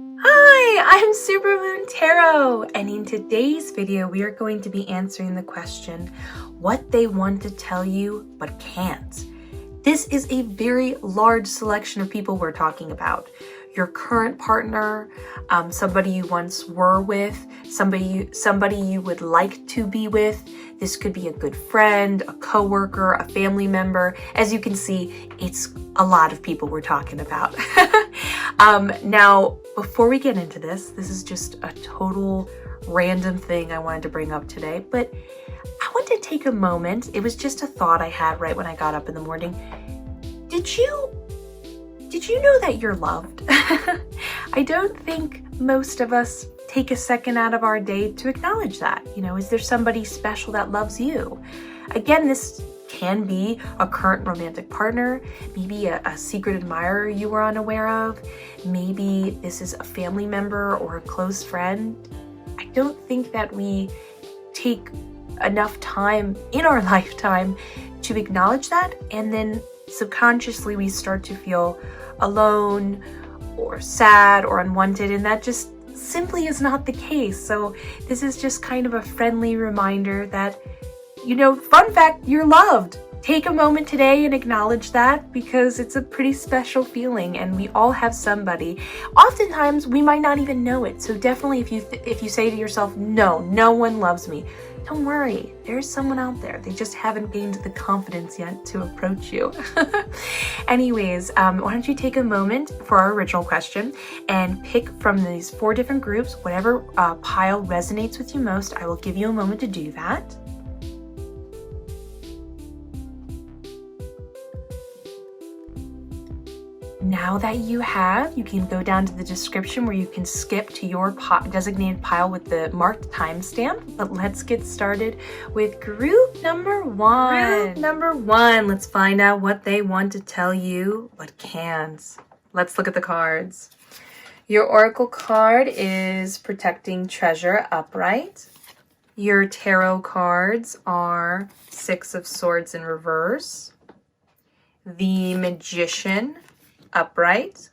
Hi, I'm Supermoon Tarot, and in today's video we are going to be answering the question, what they want to tell you but can't. This is a very large selection of people we're talking about. Your current partner, somebody you once were with, somebody you would like to be with. This could be a good friend, a coworker, a family member. As you can see, it's a lot of people we're talking about. Now, before we get into this is just a total random thing I wanted to bring up today, but I want to take a moment. It was just a thought I had right when I got up in the morning. Did you know that you're loved? I don't think most of us take a second out of our day to acknowledge that. You know, is there somebody special that loves you? Again, this can be a current romantic partner, maybe a secret admirer you were unaware of, maybe this is a family member or a close friend. I don't think that we take enough time in our lifetime to acknowledge that, and then subconsciously we start to feel alone or sad or unwanted, and that just simply is not the case. So this is just kind of a friendly reminder that, you know, fun fact, you're loved. Take a moment today and acknowledge that, because it's a pretty special feeling, and we all have somebody. Oftentimes we might not even know it. So definitely if you say to yourself, no one loves me, don't worry, there's someone out there. They just haven't gained the confidence yet to approach you. Anyways, why don't you take a moment for our original question and pick from these 4 different groups, whatever pile resonates with you most. I will give you a moment to do that. Now that you have, you can go down to the description where you can skip to your designated pile with the marked timestamp. But let's get started with group number 1. Group number 1, let's find out what they want to tell you but can't. Let's look at the cards. Your oracle card is Protecting Treasure upright. Your tarot cards are 6 of Swords in reverse, the Magician upright,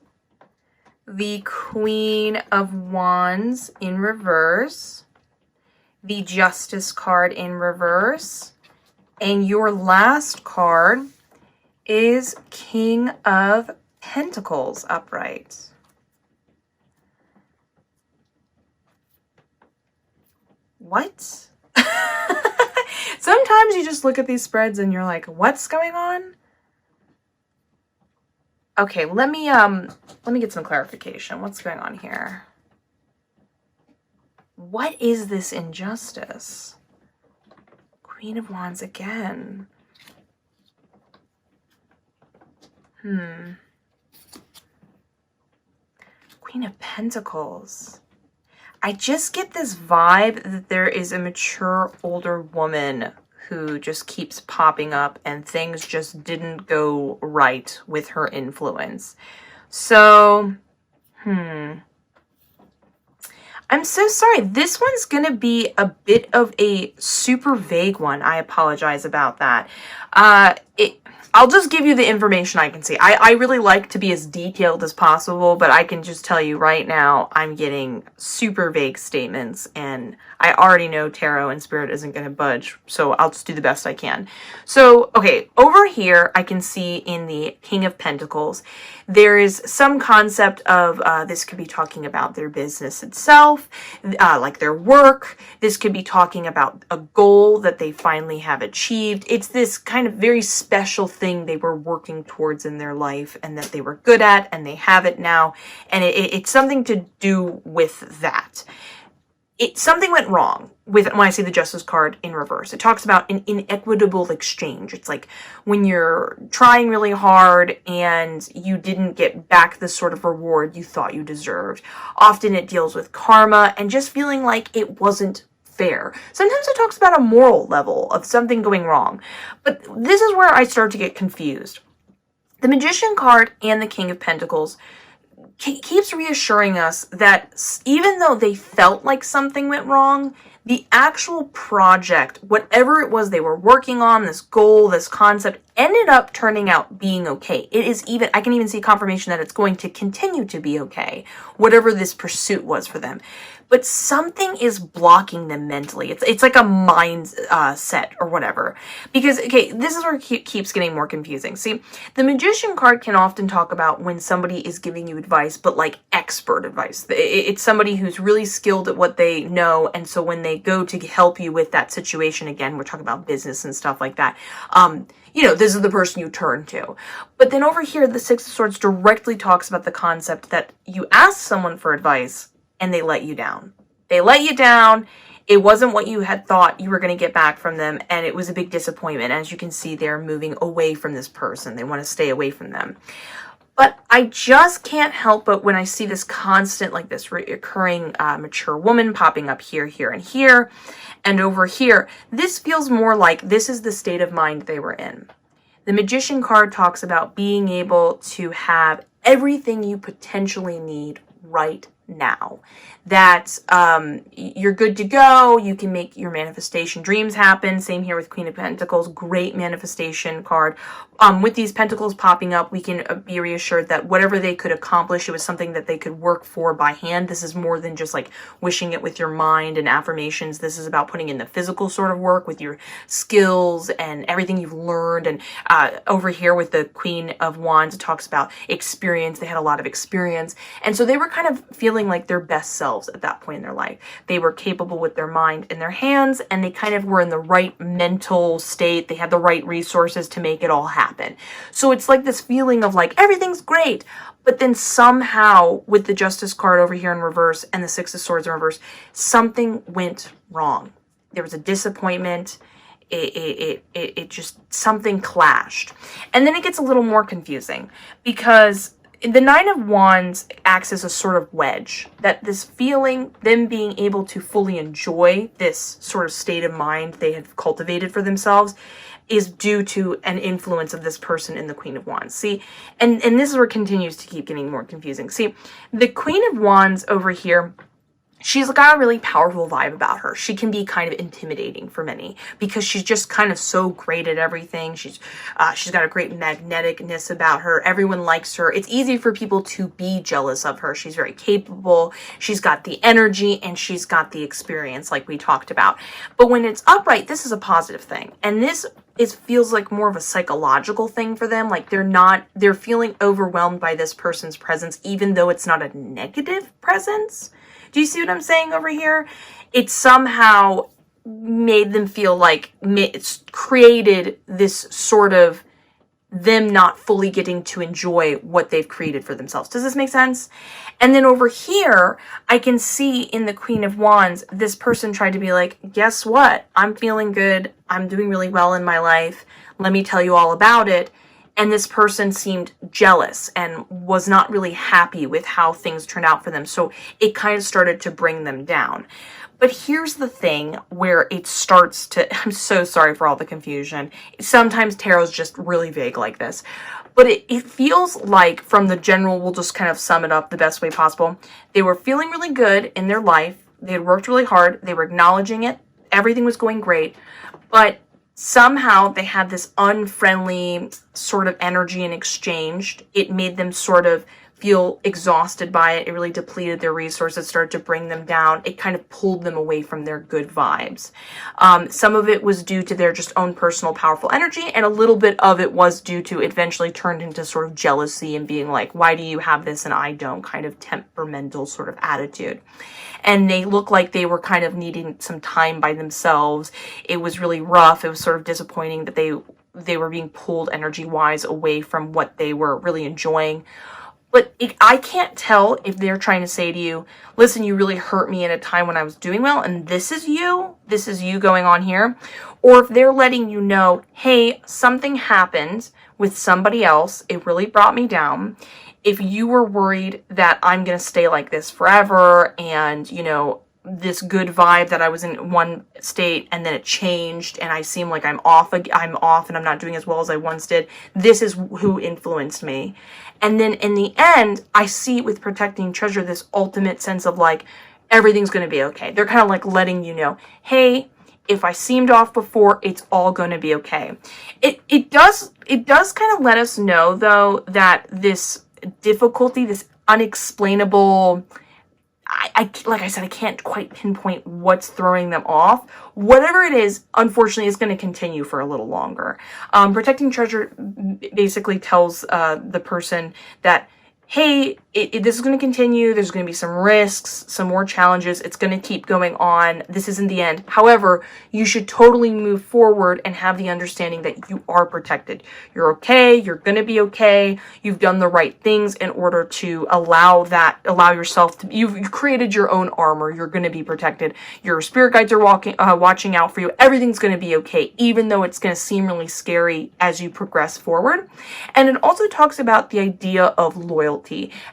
the Queen of Wands in reverse, the Justice card in reverse, and your last card is King of Pentacles upright. What? Sometimes you just look at these spreads and you're like, what's going on? Okay, let me get some clarification. What's going on here? What is this injustice? Queen of Wands again. Queen of Pentacles. I just get this vibe that there is a mature older woman who just keeps popping up and things just didn't go right with her influence. So, I'm so sorry. This one's going to be a bit of a super vague one. I apologize about that. I'll just give you the information I can see. I really like to be as detailed as possible, but I can just tell you right now, I'm getting super vague statements, and I already know tarot and spirit isn't going to budge, so I'll just do the best I can. So, okay, over here, I can see in the King of Pentacles, there is some concept of, this could be talking about their business itself, like their work. This could be talking about a goal that they finally have achieved. It's this kind of very special thing they were working towards in their life and that they were good at, and they have it now. And it's something to do with that. Something went wrong with when I see the Justice card in reverse. It talks about an inequitable exchange. It's like when you're trying really hard and you didn't get back the sort of reward you thought you deserved. Often it deals with karma and just feeling like it wasn't fair. Sometimes it talks about a moral level of something going wrong. But this is where I start to get confused. The Magician card and the King of Pentacles keeps reassuring us that even though they felt like something went wrong, The actual project, whatever it was they were working on, this goal, this concept, ended up turning out being okay. It is even, I can even see confirmation that it's going to continue to be okay, whatever this pursuit was for them. But something is blocking them mentally. It's like a mind set or whatever. Because, okay, this is where it keeps getting more confusing. See, the Magician card can often talk about when somebody is giving you advice, but like expert advice. It's somebody who's really skilled at what they know, and so when they go to help you with that situation, again, we're talking about business and stuff like that, you know, this is the person you turn to. But then over here, the Six of Swords directly talks about the concept that you ask someone for advice, and they let you down. They let you down. It wasn't what you had thought you were going to get back from them, and it was a big disappointment. As you can see, they're moving away from this person. They want to stay away from them. But I just can't help but when I see this constant, like this recurring mature woman popping up here, here, and here, and over here, this feels more like this is the state of mind they were in. The Magician card talks about being able to have everything you potentially need right now. That you're good to go. You can make your manifestation dreams happen. Same here with Queen of Pentacles. Great manifestation card. With these pentacles popping up, we can be reassured that whatever they could accomplish, it was something that they could work for by hand. This is more than just like wishing it with your mind and affirmations. This is about putting in the physical sort of work with your skills and everything you've learned. And over here with the Queen of Wands, it talks about experience. They had a lot of experience. And so they were kind of feeling like their best selves at that point in their life. They were capable with their mind and their hands, and they kind of were in the right mental state. They had the right resources to make it all happen. So it's like this feeling of like everything's great, but then somehow with the Justice card over here in reverse and the Six of Swords in reverse, something went wrong. There was a disappointment. It just, something clashed. And then it gets a little more confusing because the Nine of Wands acts as a sort of wedge, that this feeling, them being able to fully enjoy this sort of state of mind they have cultivated for themselves, is due to an influence of this person in the Queen of Wands. See, and this is where it continues to keep getting more confusing. See, the Queen of Wands over here, she's got a really powerful vibe about her. She can be kind of intimidating for many because she's just kind of so great at everything. She's got a great magneticness about her. Everyone likes her. It's easy for people to be jealous of her. She's very capable. She's got the energy and she's got the experience like we talked about. But when it's upright, this is a positive thing. And this feels like more of a psychological thing for them. Like they're feeling overwhelmed by this person's presence, even though it's not a negative presence. Do you see what I'm saying over here? It somehow made them feel like it's created this sort of them not fully getting to enjoy what they've created for themselves. Does this make sense? And then over here, I can see in the Queen of Wands, this person tried to be like, guess what? I'm feeling good. I'm doing really well in my life. Let me tell you all about it. And this person seemed jealous and was not really happy with how things turned out for them. So it kind of started to bring them down. But here's the thing where it starts to, I'm so sorry for all the confusion. Sometimes tarot's just really vague like this. But it feels like from the general, we'll just kind of sum it up the best way possible. They were feeling really good in their life. They had worked really hard. They were acknowledging it. Everything was going great. But somehow they had this unfriendly sort of energy in exchange. It made them sort of feel exhausted by it. It really depleted their resources, started to bring them down. It kind of pulled them away from their good vibes. Some of it was due to their just own personal powerful energy, and a little bit of it was due to eventually turned into sort of jealousy and being like, why do you have this and I don't, kind of temperamental sort of attitude. And they look like they were kind of needing some time by themselves. It was really rough. It was sort of disappointing that they were being pulled energy-wise away from what they were really enjoying. But I can't tell if they're trying to say to you, listen, you really hurt me at a time when I was doing well, and this is you going on here. Or if they're letting you know, hey, something happened with somebody else. It really brought me down. If you were worried that I'm going to stay like this forever and, you know, this good vibe that I was in one state and then it changed and I seem like I'm off and I'm not doing as well as I once did. This is who influenced me. And then in the end, I see with Protecting Treasure this ultimate sense of like, everything's going to be okay. They're kind of like letting you know, hey, if I seemed off before, it's all going to be okay. It does kind of let us know, though, that this difficulty, this unexplainable, like I said, I can't quite pinpoint what's throwing them off. Whatever it is, unfortunately, is going to continue for a little longer. Protecting treasure basically tells the person that, hey, this is going to continue. There's going to be some risks, some more challenges. It's going to keep going on. This isn't the end. However, you should totally move forward and have the understanding that you are protected. You're okay. You're going to be okay. You've done the right things in order to allow yourself to, you've created your own armor. You're going to be protected. Your spirit guides are watching out for you. Everything's going to be okay, even though it's going to seem really scary as you progress forward. And it also talks about the idea of loyalty.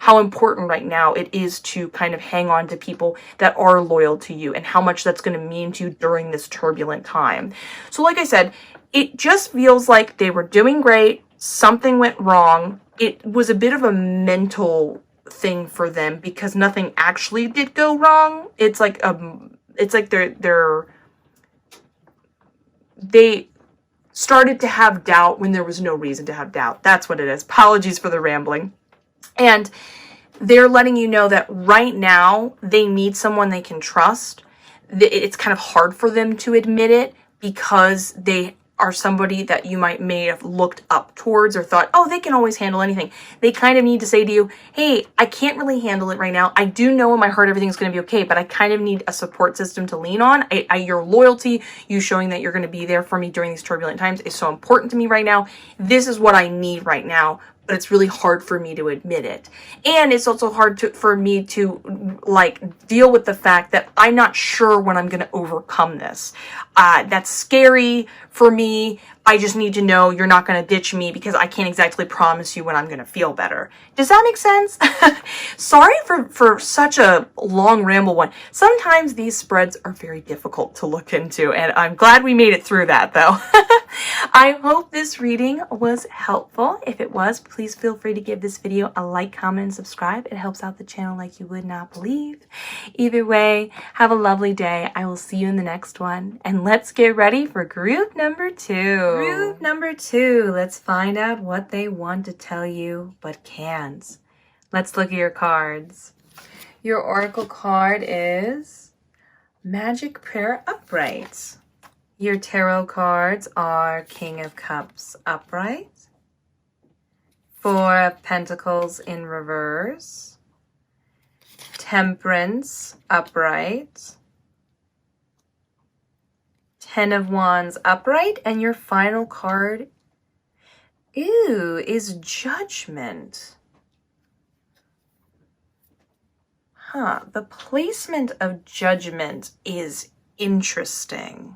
How important right now it is to kind of hang on to people that are loyal to you and how much that's going to mean to you during this turbulent time. So like I said, it just feels like they were doing great. Something went wrong. It was a bit of a mental thing for them because nothing actually did go wrong. It's like they started to have doubt when there was no reason to have doubt. That's what it is. Apologies for the rambling. And they're letting you know that right now they need someone they can trust. It's kind of hard for them to admit it because they are somebody that you may have looked up towards or thought, oh, they can always handle anything. They kind of need to say to you, hey, I can't really handle it right now. I do know in my heart everything's going to be okay, but I kind of need a support system to lean on. Your loyalty, you showing that you're going to be there for me during these turbulent times is so important to me right now. This is what I need right now. But it's really hard for me to admit it. And it's also hard for me to deal with the fact that I'm not sure when I'm going to overcome this. That's scary for me. I just need to know you're not going to ditch me because I can't exactly promise you when I'm going to feel better. Does that make sense? Sorry for such a long ramble one. Sometimes these spreads are very difficult to look into, and I'm glad we made it through that, though. I hope this reading was helpful. If it was, please feel free to give this video a like, comment, and subscribe. It helps out the channel like you would not believe. Either way, have a lovely day. I will see you in the next one. And let's get ready for group number 2. Group number 2. Let's find out what they want to tell you but can't. Let's look at your cards. Your oracle card is Magic Prayer Upright. Your tarot cards are King of Cups upright, Four of Pentacles in reverse, Temperance upright, Ten of Wands upright, and your final card, is Judgment. The placement of Judgment is interesting.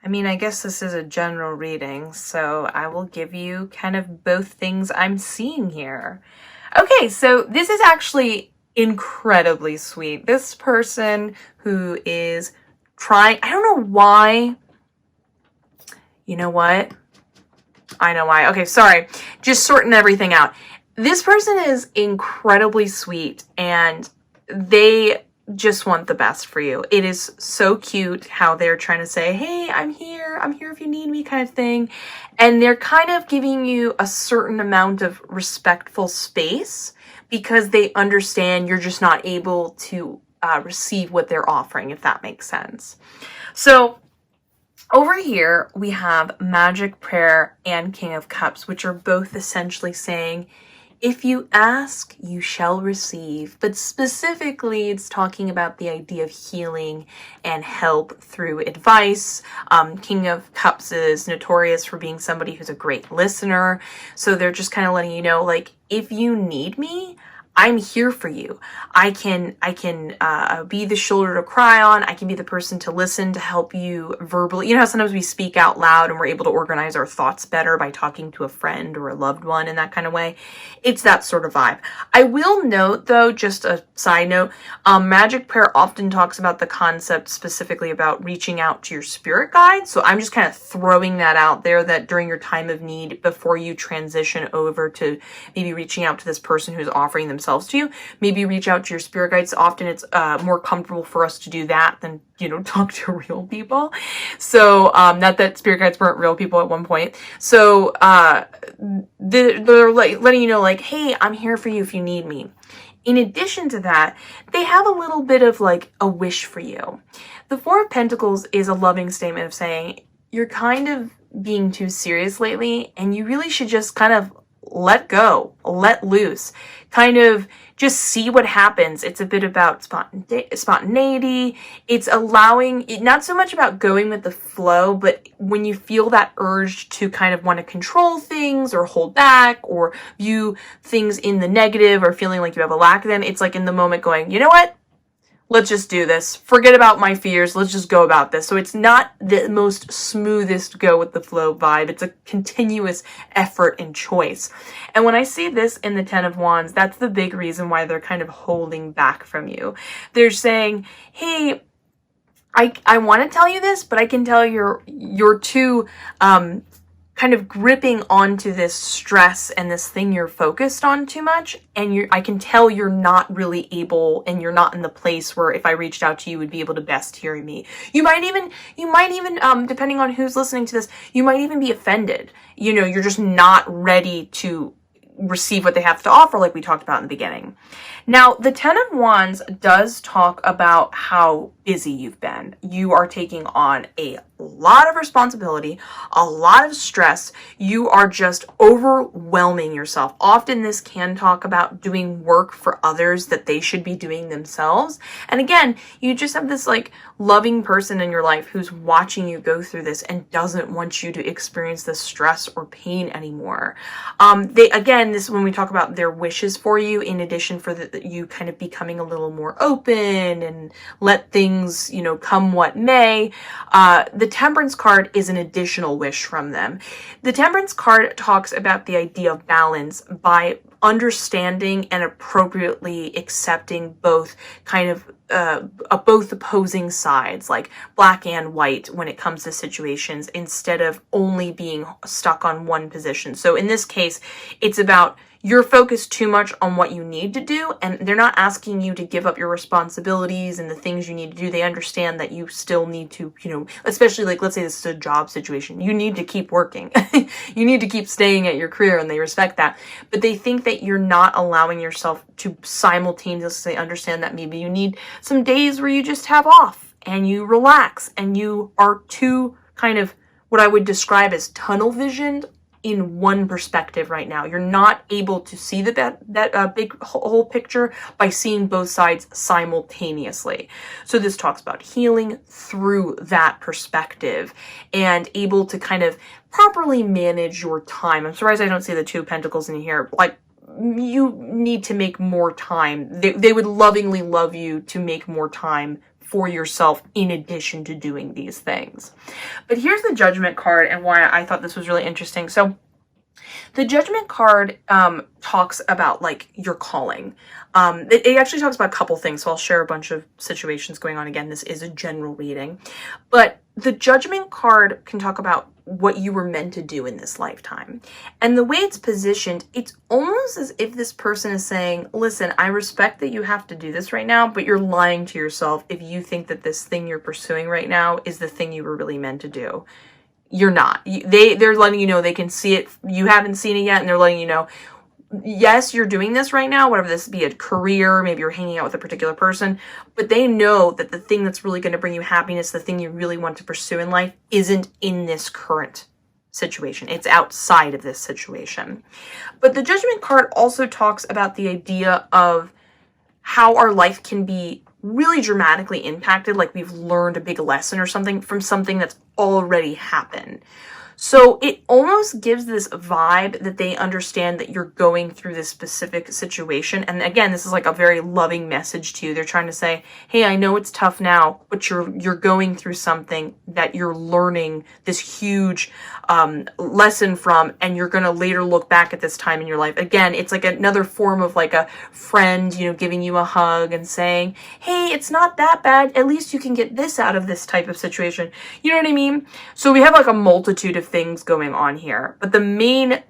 I mean, I guess this is a general reading, so I will give you kind of both things I'm seeing here. Okay, so this is actually incredibly sweet. This person who is trying, I don't know why. You know what? I know why. Okay, sorry. Just sorting everything out. This person is incredibly sweet, and they just want the best for you. It is so cute how they're trying to say, hey, I'm here if you need me, kind of thing. And they're kind of giving you a certain amount of respectful space because they understand you're just not able to receive what they're offering, if that makes sense. So over here, we have Magic Prayer and King of Cups, which are both essentially saying, if you ask, you shall receive. But specifically, it's talking about the idea of healing and help through advice. King of Cups is notorious for being somebody who's a great listener. So they're just kind of letting you know, like, if you need me, I'm here for you. I can be the shoulder to cry on. I can be the person to listen, to help you verbally. You know how sometimes we speak out loud and we're able to organize our thoughts better by talking to a friend or a loved one in that kind of way. It's that sort of vibe. I will note, though, just a side note, Magic Prayer often talks about the concept specifically about reaching out to your spirit guides. So I'm just kind of throwing that out there, that during your time of need, before you transition over to maybe reaching out to this person who's offering them themselves to you. Maybe reach out to your spirit guides. Often it's more comfortable for us to do that than, you know, talk to real people. So, not that spirit guides weren't real people at one point. So, they're like letting you know, like, hey, I'm here for you if you need me. In addition to that, they have a little bit of like a wish for you. The Four of Pentacles is a loving statement of saying, you're kind of being too serious lately, and you really should just kind of let go, let loose, kind of just see what happens. It's a bit about spontaneity. It's allowing, not so much about going with the flow, but when you feel that urge to kind of want to control things or hold back or view things in the negative or feeling like you have a lack of them, it's like in the moment going, you know what? Let's just do this. Forget about my fears. Let's just go about this. So it's not the most smoothest go with the flow vibe. It's a continuous effort and choice. And when I see this in the Ten of Wands, that's the big reason why they're kind of holding back from you. They're saying, hey, I want to tell you this, but I can tell you're too kind of gripping onto this stress and this thing you're focused on too much. And I can tell you're not really able, and you're not in the place where if I reached out to you, would be able to best hear me. You might even, depending on who's listening to this, you might even be offended. You know, you're just not ready to receive what they have to offer, like we talked about in the beginning. Now, the Ten of Wands does talk about how busy you've been. You are taking on a lot of responsibility, a lot of stress. You are just overwhelming yourself. Often this can talk about doing work for others that they should be doing themselves. And again, you just have this like loving person in your life who's watching you go through this and doesn't want you to experience this stress or pain anymore. This, when we talk about their wishes for you, in addition for you kind of becoming a little more open and let things, you know, come what may, the Temperance card is an additional wish from them. The Temperance card talks about the idea of balance by understanding and appropriately accepting both kind of both opposing sides, like black and white, when it comes to situations, instead of only being stuck on one position. So in this case, it's about you're focused too much on what you need to do, and they're not asking you to give up your responsibilities and the things you need to do. They understand that you still need to, you know, especially like, let's say this is a job situation. You need to keep working. You need to keep staying at your career, and they respect that. But they think that you're not allowing yourself to simultaneously understand that maybe you need some days where you just have off and you relax and you are too kind of what I would describe as tunnel visioned in one perspective right now. You're not able to see that big whole picture by seeing both sides simultaneously. So this talks about healing through that perspective and able to kind of properly manage your time. I'm surprised I don't see the Two of Pentacles in here. Like, you need to make more time. They would lovingly love you to make more time for yourself in addition to doing these things. But here's the Judgment card and why I thought this was really interesting. So the Judgment card talks about like your calling. It actually talks about a couple things, so I'll share a bunch of situations going on. Again, this is a general reading, but the Judgment card can talk about what you were meant to do in this lifetime. And the way it's positioned, it's almost as if this person is saying, listen, I respect that you have to do this right now, but you're lying to yourself if you think that this thing you're pursuing right now is the thing you were really meant to do. You're not. They're letting you know they can see it. You haven't seen it yet, and they're letting you know, yes, you're doing this right now, whatever this be, a career, maybe you're hanging out with a particular person, but they know that the thing that's really going to bring you happiness, the thing you really want to pursue in life, isn't in this current situation. It's outside of this situation. But the Judgment card also talks about the idea of how our life can be really dramatically impacted, like we've learned a big lesson or something from something that's already happened. So it almost gives this vibe that they understand that you're going through this specific situation. And again, this is like a very loving message to you. They're trying to say, hey, I know it's tough now, but you're going through something that you're learning this huge lesson from, and you're going to later look back at this time in your life. Again, it's like another form of like a friend, you know, giving you a hug and saying, hey, it's not that bad. At least you can get this out of this type of situation. You know what I mean? So we have like a multitude of things going on here, but the main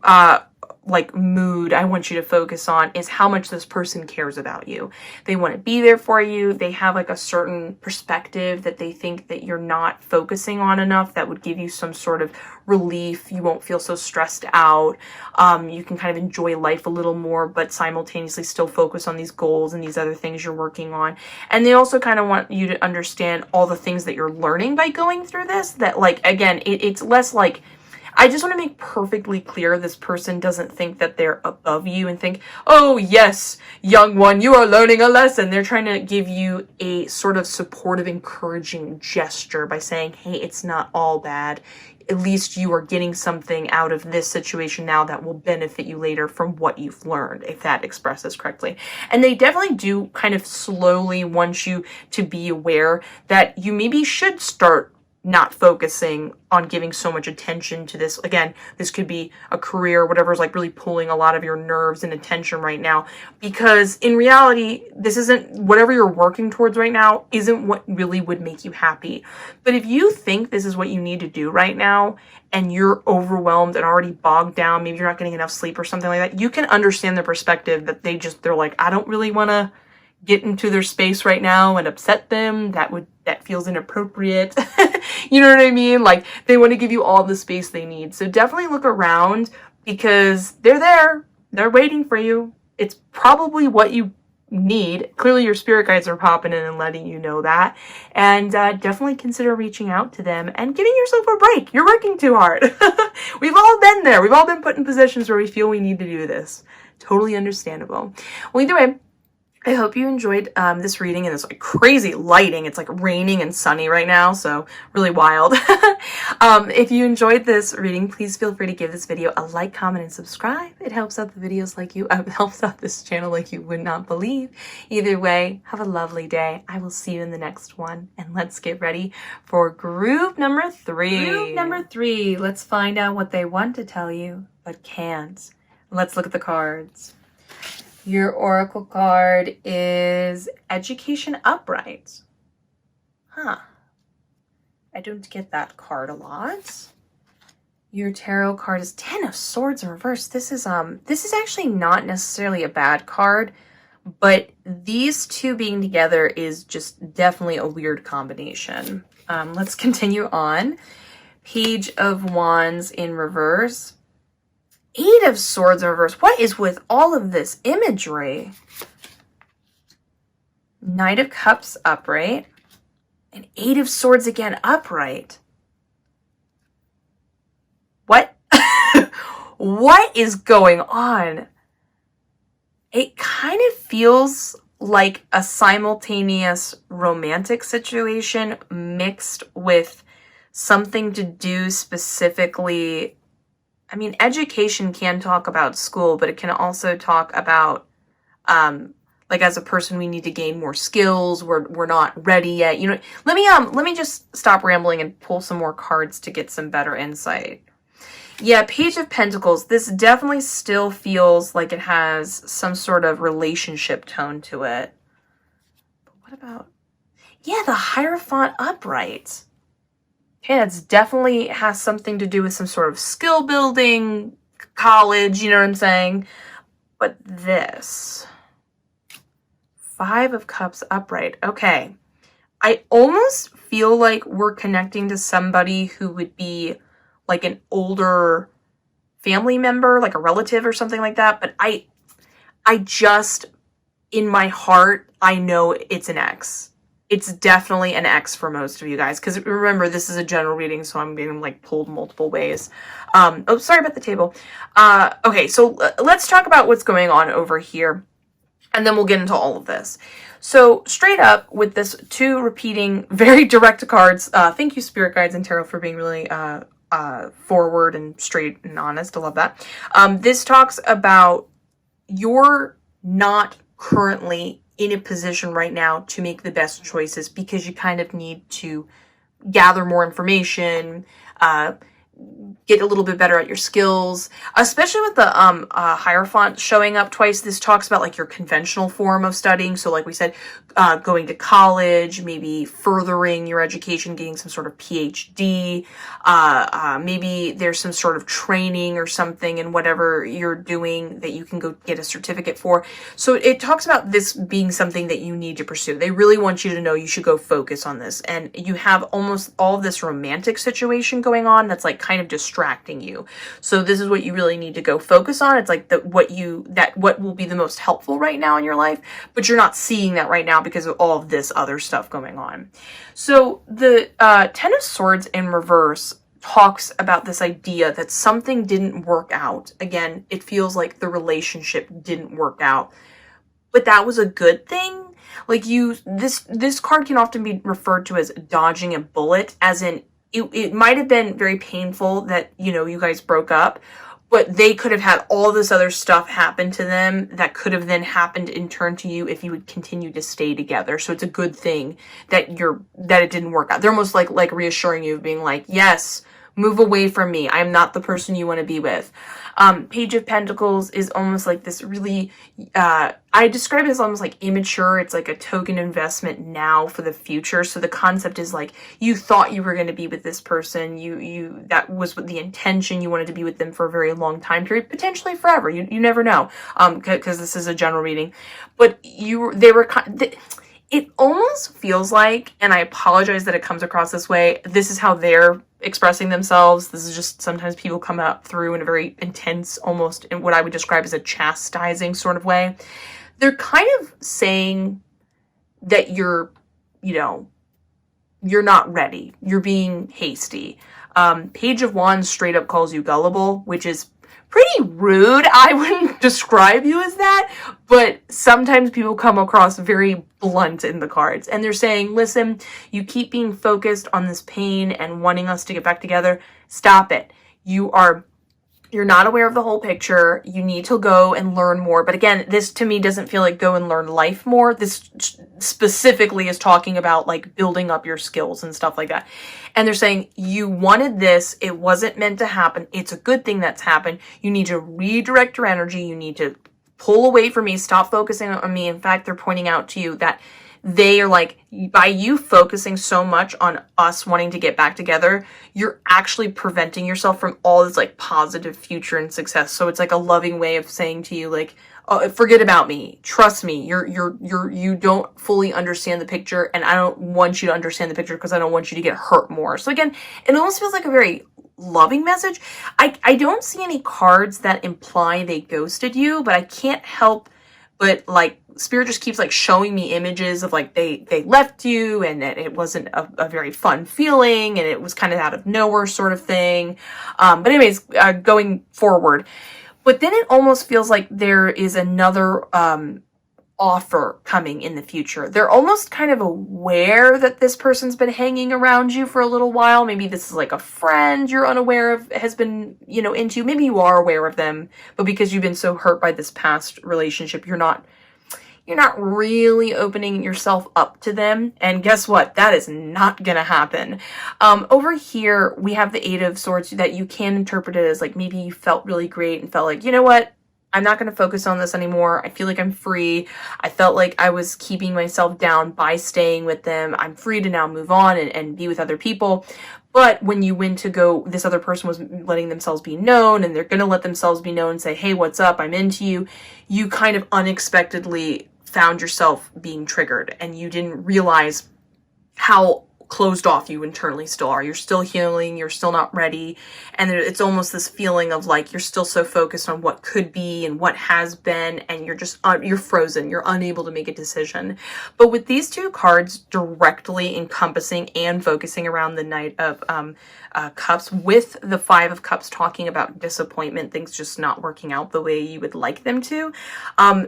like mood I want you to focus on is how much this person cares about you. They want to be there for you. They have like a certain perspective that they think that you're not focusing on enough that would give you some sort of relief. You won't feel so stressed out. You can kind of enjoy life a little more, but simultaneously still focus on these goals and these other things you're working on. And they also kind of want you to understand all the things that you're learning by going through this, that like, again, it's less like, I just want to make perfectly clear this person doesn't think that they're above you and think, oh yes, young one, you are learning a lesson. They're trying to give you a sort of supportive, encouraging gesture by saying, hey, it's not all bad. At least you are getting something out of this situation now that will benefit you later from what you've learned, if that expresses correctly. And they definitely do kind of slowly want you to be aware that you maybe should start not focusing on giving so much attention to this. Again, this could be a career, whatever's like really pulling a lot of your nerves and attention right now, because in reality, this isn't, whatever you're working towards right now isn't what really would make you happy. But if you think this is what you need to do right now and you're overwhelmed and already bogged down, maybe you're not getting enough sleep or something like that, you can understand the perspective that they're like, I don't really want to get into their space right now and upset them. That feels inappropriate. You know what I mean? Like, they want to give you all the space they need. So definitely look around, because they're there. They're waiting for you. It's probably what you need. Clearly your spirit guides are popping in and letting you know that. And definitely consider reaching out to them and giving yourself a break. You're working too hard. We've all been there. We've all been put in positions where we feel we need to do this. Totally understandable. Well, either way, I hope you enjoyed this reading in this like crazy lighting. It's like raining and sunny right now, so really wild. If you enjoyed this reading, please feel free to give this video a like, comment, and subscribe. It helps out the videos like you, helps out this channel like you would not believe. Either way, have a lovely day. I will see you in the next one, and let's get ready for group number 3. Group number 3. Let's find out what they want to tell you but can't. Let's look at the cards. Your oracle card is Education Upright. Huh. I don't get that card a lot. Your tarot card is 10 of Swords in reverse. This is actually not necessarily a bad card, but these two being together is just definitely a weird combination. Let's continue on. Page of Wands in reverse. 8 of Swords in reverse. What is with all of this imagery? Knight of Cups upright. And 8 of Swords again upright. What? What is going on? It kind of feels like a simultaneous romantic situation mixed with something to do specifically. I mean, education can talk about school, but it can also talk about, like, as a person, we need to gain more skills. We're not ready yet. You know, let me just stop rambling and pull some more cards to get some better insight. Yeah, Page of Pentacles. This definitely still feels like it has some sort of relationship tone to it. But what about, yeah, the Hierophant upright. Okay, that's definitely has something to do with some sort of skill building, college, you know what I'm saying? But this, 5 of Cups upright. Okay, I almost feel like we're connecting to somebody who would be like an older family member, like a relative or something like that. But I just, in my heart, I know it's an ex. It's definitely an X for most of you guys, because remember, this is a general reading, so I'm being like pulled multiple ways. Oh, sorry about the table. Okay, so let's talk about what's going on over here, and then we'll get into all of this. So straight up with this 2 repeating very direct cards, thank you Spirit Guides and Tarot for being really forward and straight and honest. I love that. This talks about you're not currently in a position right now to make the best choices, because you kind of need to gather more information, get a little bit better at your skills, especially with the Hierophant showing up twice. This talks about like your conventional form of studying. So like we said, going to college, maybe furthering your education, getting some sort of PhD, maybe there's some sort of training or something in whatever you're doing that you can go get a certificate for. So it talks about this being something that you need to pursue. They really want you to know you should go focus on this. And you have almost all of this romantic situation going on that's like kind of distracting you. So this is what you really need to go focus on. It's like what will be the most helpful right now in your life, but you're not seeing that right now because of all of this other stuff going on. So the Ten of Swords in reverse talks about this idea that something didn't work out. Again, it feels like the relationship didn't work out, but that was a good thing. Like this card can often be referred to as dodging a bullet, as in it might have been very painful that, you guys broke up, but they could have had all this other stuff happen to them that could have then happened in turn to you if you would continue to stay together. So it's a good thing that it didn't work out. They're almost like reassuring you, being like, yes, move away from me. I'm not the person you want to be with. Page of Pentacles is almost like this really, I describe it as almost like immature. It's like a token investment now for the future. So the concept is like, you thought you were going to be with this person. That was what the intention. You wanted to be with them for a very long time period, potentially forever. You never know. Cause this is a general reading, but it almost feels like, and I apologize that it comes across this way, this is how they're expressing themselves. This is just sometimes people come up through in a very intense, almost in what I would describe as a chastising sort of way. They're kind of saying that you're not ready. You're being hasty. Page of Wands straight up calls you gullible, which is pretty rude. I wouldn't describe you as that, but sometimes people come across very blunt in the cards, and they're saying, listen, you keep being focused on this pain and wanting us to get back together. Stop it. You're not aware of the whole picture. You need to go and learn more. But again, this to me doesn't feel like go and learn life more. This specifically is talking about like building up your skills and stuff like that. And they're saying you wanted this. It wasn't meant to happen. It's a good thing that's happened. You need to redirect your energy. You need to pull away from me. Stop focusing on me. In fact, they're pointing out to you that they are like, by you focusing so much on us wanting to get back together, you're actually preventing yourself from all this like positive future and success. So it's like a loving way of saying to you, like, oh, forget about me. Trust me. You don't fully understand the picture, and I don't want you to understand the picture because I don't want you to get hurt more. So again, it almost feels like a very loving message. I don't see any cards that imply they ghosted you, but I can't help but like Spirit just keeps like showing me images of like they left you, and that it wasn't a very fun feeling, and it was kind of out of nowhere sort of thing. But anyways, going forward, but then it almost feels like there is another offer coming in the future. They're almost kind of aware that this person's been hanging around you for a little while. Maybe this is like a friend you're unaware of, has been, into. Maybe you are aware of them, but because you've been so hurt by this past relationship, you're not really opening yourself up to them. And guess what? That is not gonna happen. Over here, we have the Eight of Swords that you can interpret it as like, maybe you felt really great and felt like, you know what? I'm not going to focus on this anymore. I feel like I'm free. I felt like I was keeping myself down by staying with them. I'm free to now move on and be with other people. But when you went to go, this other person was letting themselves be known, and they're going to let themselves be known and say, hey, what's up? I'm into you. You kind of unexpectedly found yourself being triggered, and you didn't realize how closed off you internally still are. You're still healing. You're still not ready. And it's almost this feeling of like, you're still so focused on what could be and what has been, and you're just, you're frozen. You're unable to make a decision. But with these two cards directly encompassing and focusing around the Knight of Cups, with the Five of Cups talking about disappointment, things just not working out the way you would like them to,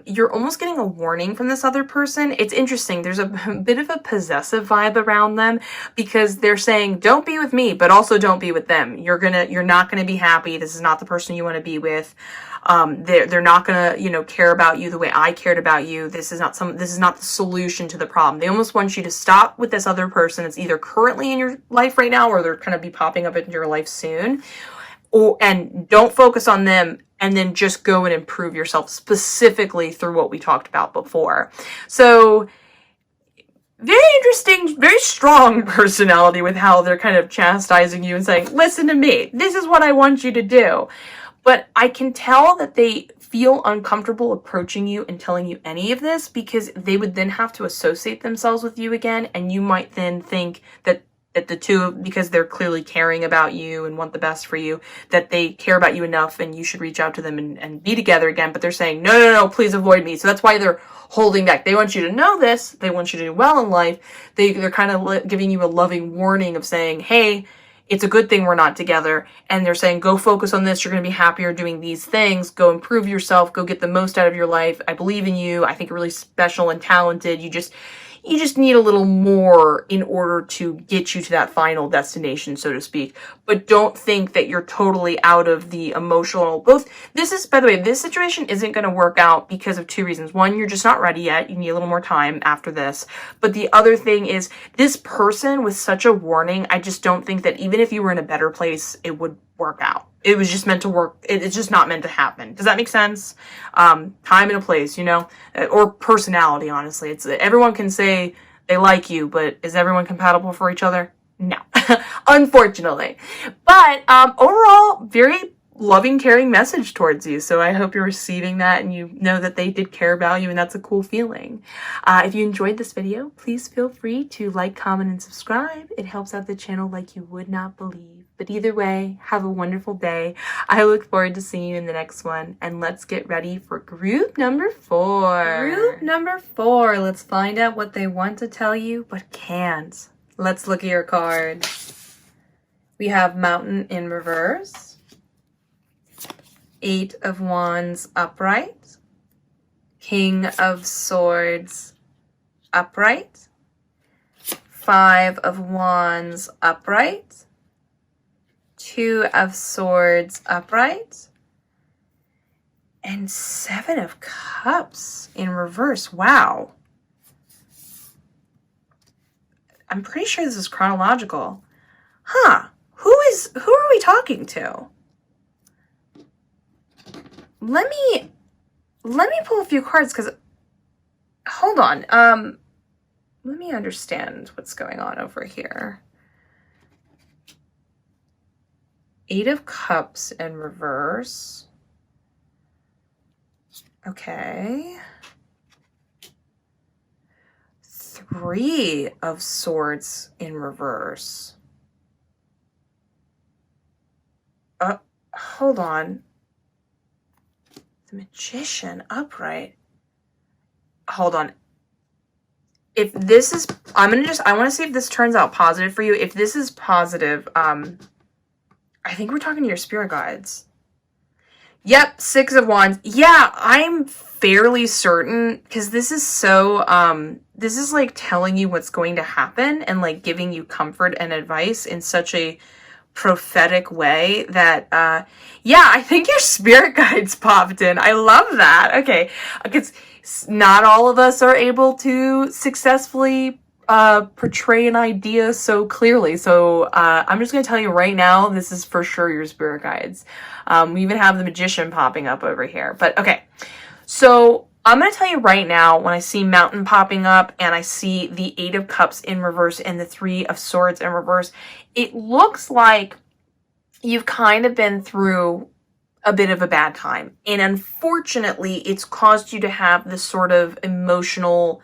you're almost getting a warning from this other person. It's interesting. There's a bit of a possessive vibe around them. because they're saying, don't be with me, but also don't be with them. You're not gonna be happy. This is not the person you want to be with. They're not gonna, care about you the way I cared about you. This is not the solution to the problem. They almost want you to stop with this other person that's either currently in your life right now, or they're gonna be popping up into your life soon. And don't focus on them, and then just go and improve yourself specifically through what we talked about before. So very interesting, very strong personality with how they're kind of chastising you and saying, listen to me, this is what I want you to do. But I can tell that they feel uncomfortable approaching you and telling you any of this, because they would then have to associate themselves with you again, and you might then think that the two, because they're clearly caring about you and want the best for you, that they care about you enough and you should reach out to them and be together again. But they're saying, no, please avoid me. So that's why they're holding back. They want you to know this. They want you to do well in life. They're kind of giving you a loving warning of saying, hey, it's a good thing we're not together. And they're saying, go focus on this. You're going to be happier doing these things. Go improve yourself. Go get the most out of your life. I believe in you. I think you're really special and talented. You just need a little more in order to get you to that final destination, so to speak. But don't think that you're totally out of the emotional. By the way, this situation isn't going to work out because of two reasons. One, you're just not ready yet. You need a little more time after this. But the other thing is, this person with such a warning, I just don't think that even if you were in a better place, it would work out. It was just meant to work. It's just not meant to happen. Does that make sense? Time and a place, or personality, honestly. Everyone can say they like you, but is everyone compatible for each other? No, unfortunately. But overall, very loving, caring message towards you. So I hope you're receiving that and you know that they did care about you, and that's a cool feeling. If you enjoyed this video, please feel free to like, comment, and subscribe. It helps out the channel like you would not believe. But either way, have a wonderful day. I look forward to seeing you in the next one. And let's get ready for group number 4. Group number 4. Let's find out what they want to tell you but can't. Let's look at your card. We have Mountain in reverse. 8 of Wands upright. King of Swords upright. 5 of Wands upright. 2 of Swords upright. And 7 of Cups in reverse. Wow. I'm pretty sure this is chronological. Huh. Who are we talking to? Let me pull a few cards, because hold on. Let me understand what's going on over here. 8 of Cups in reverse. Okay. 3 of Swords in reverse. Hold on. The Magician upright. Hold on. If this is, I want to see if this turns out positive for you. If this is positive, I think we're talking to your spirit guides. Yep, 6 of Wands. Yeah, I'm fairly certain, because this is so, this is like telling you what's going to happen and like giving you comfort and advice in such a prophetic way that, yeah, I think your spirit guides popped in. I love that. Okay, because not all of us are able to successfully portray an idea so clearly. So I'm just going to tell you right now, this is for sure your spirit guides. We even have the Magician popping up over here. But okay, so I'm going to tell you right now, when I see Mountain popping up and I see the 8 of Cups in reverse and the 3 of Swords in reverse, it looks like you've kind of been through a bit of a bad time. And unfortunately, it's caused you to have this sort of emotional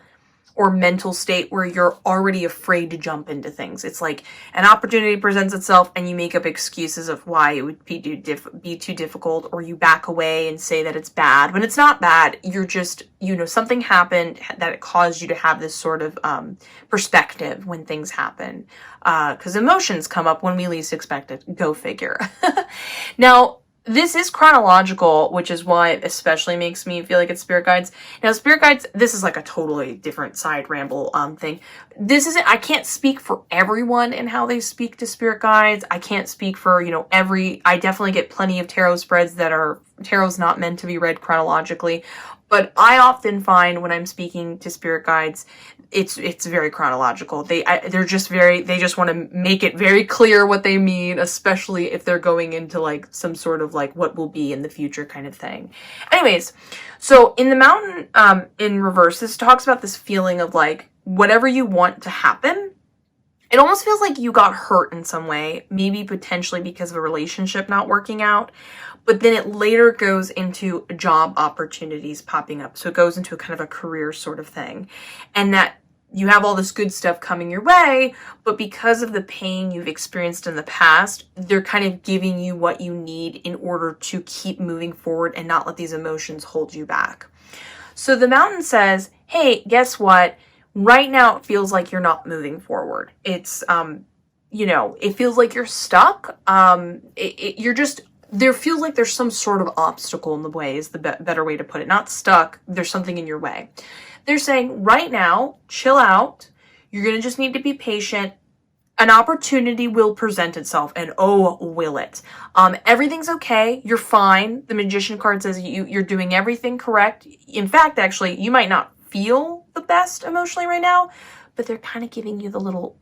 or mental state where you're already afraid to jump into things. It's like an opportunity presents itself and you make up excuses of why it would be too difficult, or you back away and say that it's bad when it's not bad. You're just, something happened that it caused you to have this sort of perspective when things happen. Because emotions come up when we least expect it. Go figure. Now, this is chronological, which is why it especially makes me feel like it's spirit guides. Now, spirit guides, this is like a totally different side ramble thing. This isn't, I can't speak for everyone in how they speak to spirit guides. I can't speak for, I definitely get plenty of tarot spreads that are, tarot's not meant to be read chronologically. But I often find when I'm speaking to spirit guides, it's very chronological. They just want to make it very clear what they mean, especially if they're going into like some sort of like what will be in the future kind of thing. Anyways, so in the Mountain in reverse, this talks about this feeling of like whatever you want to happen. It almost feels like you got hurt in some way, maybe potentially because of a relationship not working out. But then it later goes into job opportunities popping up. So it goes into a kind of a career sort of thing. And that you have all this good stuff coming your way, but because of the pain you've experienced in the past, they're kind of giving you what you need in order to keep moving forward and not let these emotions hold you back. So the Mountain says, hey, guess what? Right now it feels like you're not moving forward. It's, it feels like you're stuck. There feels like there's some sort of obstacle in the way is the better way to put it. Not stuck, there's something in your way. They're saying right now, chill out. You're going to just need to be patient. An opportunity will present itself, and oh, will it. Everything's okay. You're fine. The Magician card says you're doing everything correct. In fact, actually, you might not feel the best emotionally right now, but they're kind of giving you the little,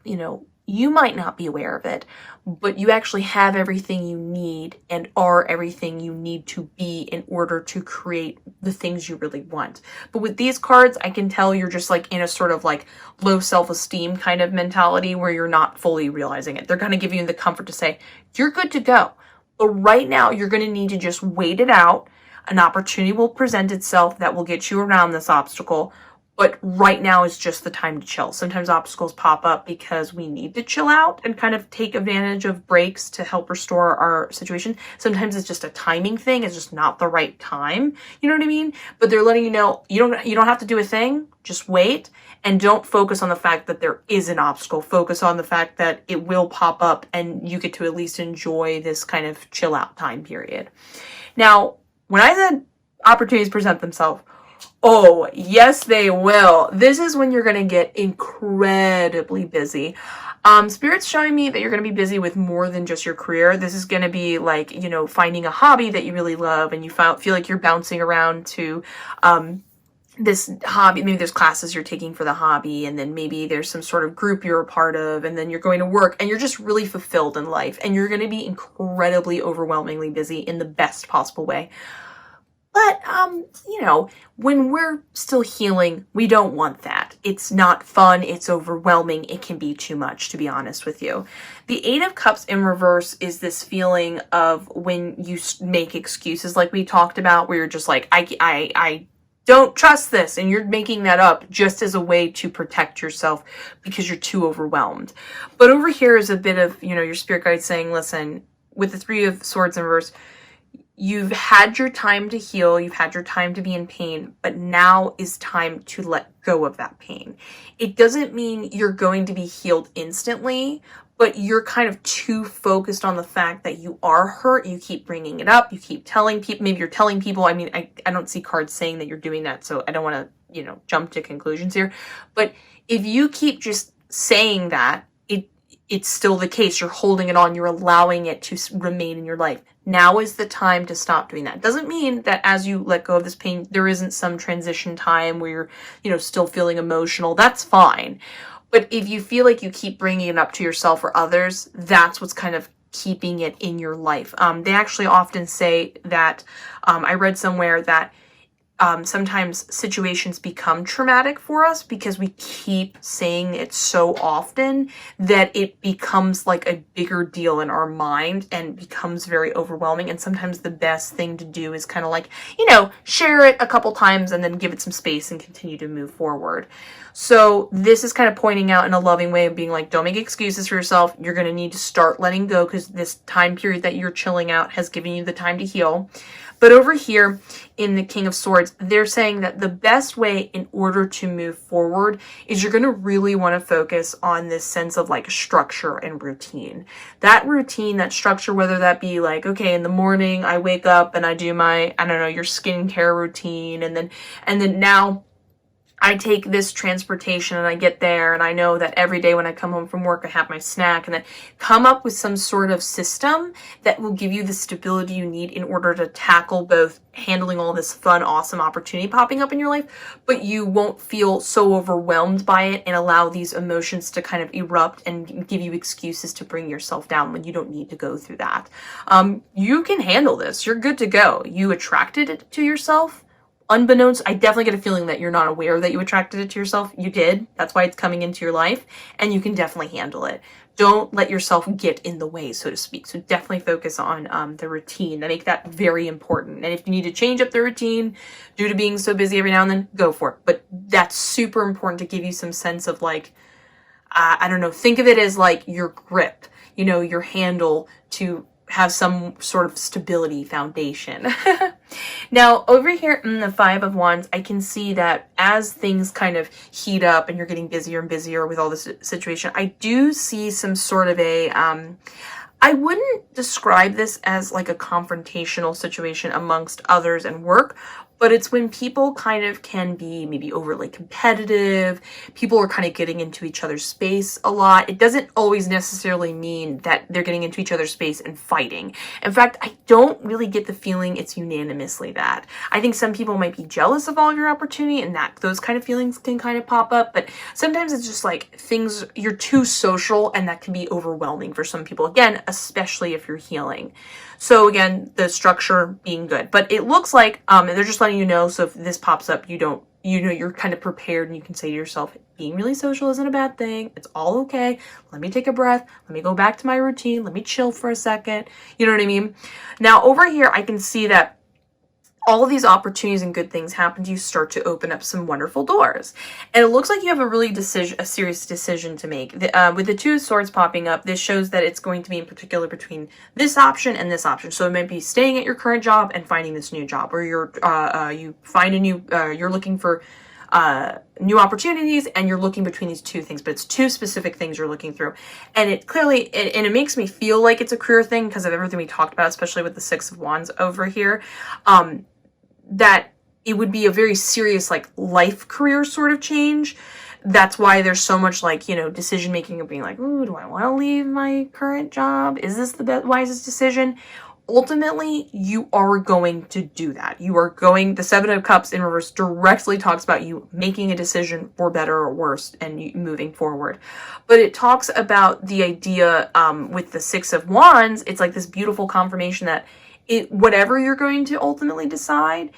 you might not be aware of it, but you actually have everything you need and are everything you need to be in order to create the things you really want. But with these cards, I can tell you're just like in a sort of like low self-esteem kind of mentality where you're not fully realizing it. They're kind of giving you the comfort to say, you're good to go. But right now, you're going to need to just wait it out. An opportunity will present itself that will get you around this obstacle. But right now is just the time to chill. Sometimes obstacles pop up because we need to chill out and kind of take advantage of breaks to help restore our situation. Sometimes it's just a timing thing. It's just not the right time. You know what I mean? But they're letting you know you don't have to do a thing. Just wait and don't focus on the fact that there is an obstacle. Focus on the fact that it will pop up and you get to at least enjoy this kind of chill out time period. Now, when I said opportunities present themselves, oh, yes, they will. This is when you're going to get incredibly busy. Spirit's showing me that you're going to be busy with more than just your career. This is going to be like, finding a hobby that you really love and you feel like you're bouncing around to this hobby. Maybe there's classes you're taking for the hobby, and then maybe there's some sort of group you're a part of, and then you're going to work and you're just really fulfilled in life and you're going to be incredibly overwhelmingly busy in the best possible way. But, when we're still healing, we don't want that. It's not fun. It's overwhelming. It can be too much, to be honest with you. The Eight of Cups in reverse is this feeling of when you make excuses like we talked about, where you're just like, I don't trust this. And you're making that up just as a way to protect yourself because you're too overwhelmed. But over here is a bit of, your spirit guide saying, listen, with the Three of Swords in reverse, you've had your time to heal, you've had your time to be in pain, but now is time to let go of that pain. It doesn't mean you're going to be healed instantly, but you're kind of too focused on the fact that you are hurt. You keep bringing it up, you keep telling people, maybe you're telling people, I don't see cards saying that you're doing that, so I don't want to, jump to conclusions here. But if you keep just saying that, it's still the case. You're holding it on. You're allowing it to remain in your life. Now is the time to stop doing that. Doesn't mean that as you let go of this pain, there isn't some transition time where you're, still feeling emotional. That's fine. But if you feel like you keep bringing it up to yourself or others, that's what's kind of keeping it in your life. They actually often say that, I read somewhere that sometimes situations become traumatic for us because we keep saying it so often that it becomes like a bigger deal in our mind and becomes very overwhelming. And sometimes the best thing to do is kind of like, share it a couple times and then give it some space and continue to move forward. So this is kind of pointing out in a loving way of being like, don't make excuses for yourself. You're going to need to start letting go because this time period that you're chilling out has given you the time to heal. But over here in the King of Swords, they're saying that the best way in order to move forward is you're going to really want to focus on this sense of like structure and routine. That routine, that structure, whether that be like, okay, in the morning I wake up and I do my, I don't know, your skincare routine, and then now I take this transportation and I get there, and I know that every day when I come home from work, I have my snack, and then come up with some sort of system that will give you the stability you need in order to tackle both handling all this fun, awesome opportunity popping up in your life, but you won't feel so overwhelmed by it and allow these emotions to kind of erupt and give you excuses to bring yourself down when you don't need to go through that. You can handle this. You're good to go. You attracted it to yourself. Unbeknownst, I definitely get a feeling that you're not aware that you attracted it to yourself. You did. That's why it's coming into your life, and you can definitely handle it. Don't let yourself get in the way, so to speak. So definitely focus on the routine. I make that very important. And if you need to change up the routine due to being so busy every now and then, go for it. But that's super important to give you some sense of like, I don't know, think of it as like your grip, you know, your handle to have some sort of stability foundation. Now, over here in the Five of Wands, I can see that as things kind of heat up and you're getting busier and busier with all this situation, I do see some sort of a, I wouldn't describe this as like a confrontational situation amongst others and work, but it's when people kind of can be maybe overly competitive. People are kind of getting into each other's space a lot. It doesn't always necessarily mean that they're getting into each other's space and fighting. In fact, I don't really get the feeling it's unanimously that. I think some people might be jealous of all of your opportunity, and that those kind of feelings can kind of pop up, but sometimes it's just like things, you're too social, and that can be overwhelming for some people. Again, especially if you're healing. So again, the structure being good, but it looks like, they're just letting you know. So if this pops up, you know, you're kind of prepared, and you can say to yourself, being really social isn't a bad thing. It's all okay. Let me take a breath. Let me go back to my routine. Let me chill for a second. You know what I mean? Now over here, I can see that all of these opportunities and good things happen to you start to open up some wonderful doors. And it looks like you have a serious decision to make. With the Two of Swords popping up, this shows that it's going to be in particular between this option and this option. So it might be staying at your current job and finding this new job, or you find a new, you're looking for new opportunities, and you're looking between these two things, but it's two specific things you're looking through. And it clearly, and it makes me feel like it's a career thing because of everything we talked about, especially with the Six of Wands over here, that it would be a very serious like life career sort of change. That's why there's so much like, you know, decision making of being like, ooh, do I want to leave my current job? Is this the wisest decision? Ultimately, you are going to do that. You are going, the Seven of Cups in reverse directly talks about you making a decision for better or worse and you moving forward. But it talks about the idea with the Six of Wands, it's like this beautiful confirmation that whatever you're going to ultimately decide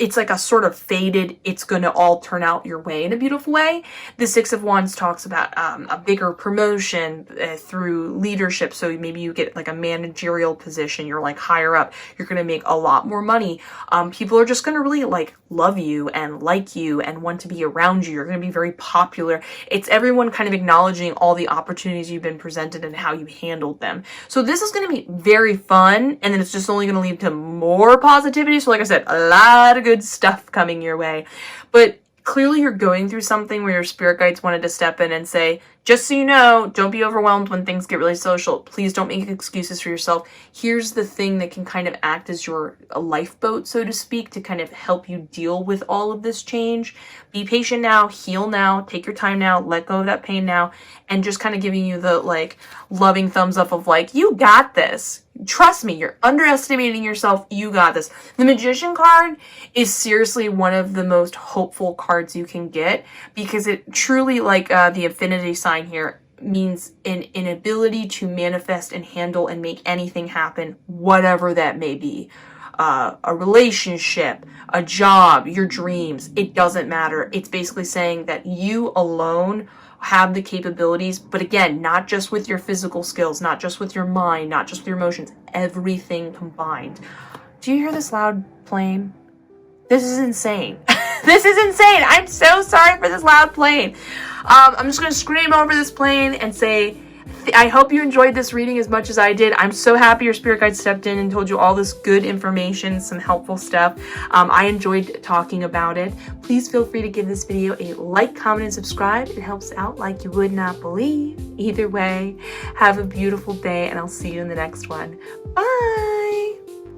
it's like a sort of faded, it's going to all turn out your way in a beautiful way. The Six of Wands talks about a bigger promotion through leadership. So maybe you get like a managerial position, you're like higher up, you're going to make a lot more money. People are just going to really like love you and like you and want to be around you. You're going to be very popular. It's everyone kind of acknowledging all the opportunities you've been presented and how you handled them. So this is going to be very fun, and then it's just only going to lead to more positivity. So like I said, a lot of good stuff coming your way. But clearly you're going through something where your spirit guides wanted to step in and say, just so you know, don't be overwhelmed when things get really social. Please don't make excuses for yourself. Here's the thing that can kind of act as your lifeboat, so to speak, to kind of help you deal with all of this change. Be patient now, heal now, take your time now, let go of that pain now, and just kind of giving you the like loving thumbs up of like, you got this. Trust me, you're underestimating yourself. You got this. The Magician card is seriously one of the most hopeful cards you can get, because it truly, like the infinity sign here, means an ability to manifest and handle and make anything happen, whatever that may be. A relationship, a job, your dreams, it doesn't matter. It's basically saying that you alone have the capabilities, but again, not just with your physical skills, not just with your mind, not just with your emotions, everything combined. Do you hear this loud plane? This is insane. This is insane. I'm so sorry for this loud plane. I'm just going to scream over this plane and say, I hope you enjoyed this reading as much as I did. I'm so happy your spirit guide stepped in and told you all this good information, some helpful stuff. I enjoyed talking about it. Please feel free to give this video a like, comment, and subscribe. It helps out like you would not believe. Either way, have a beautiful day, and I'll see you in the next one. Bye!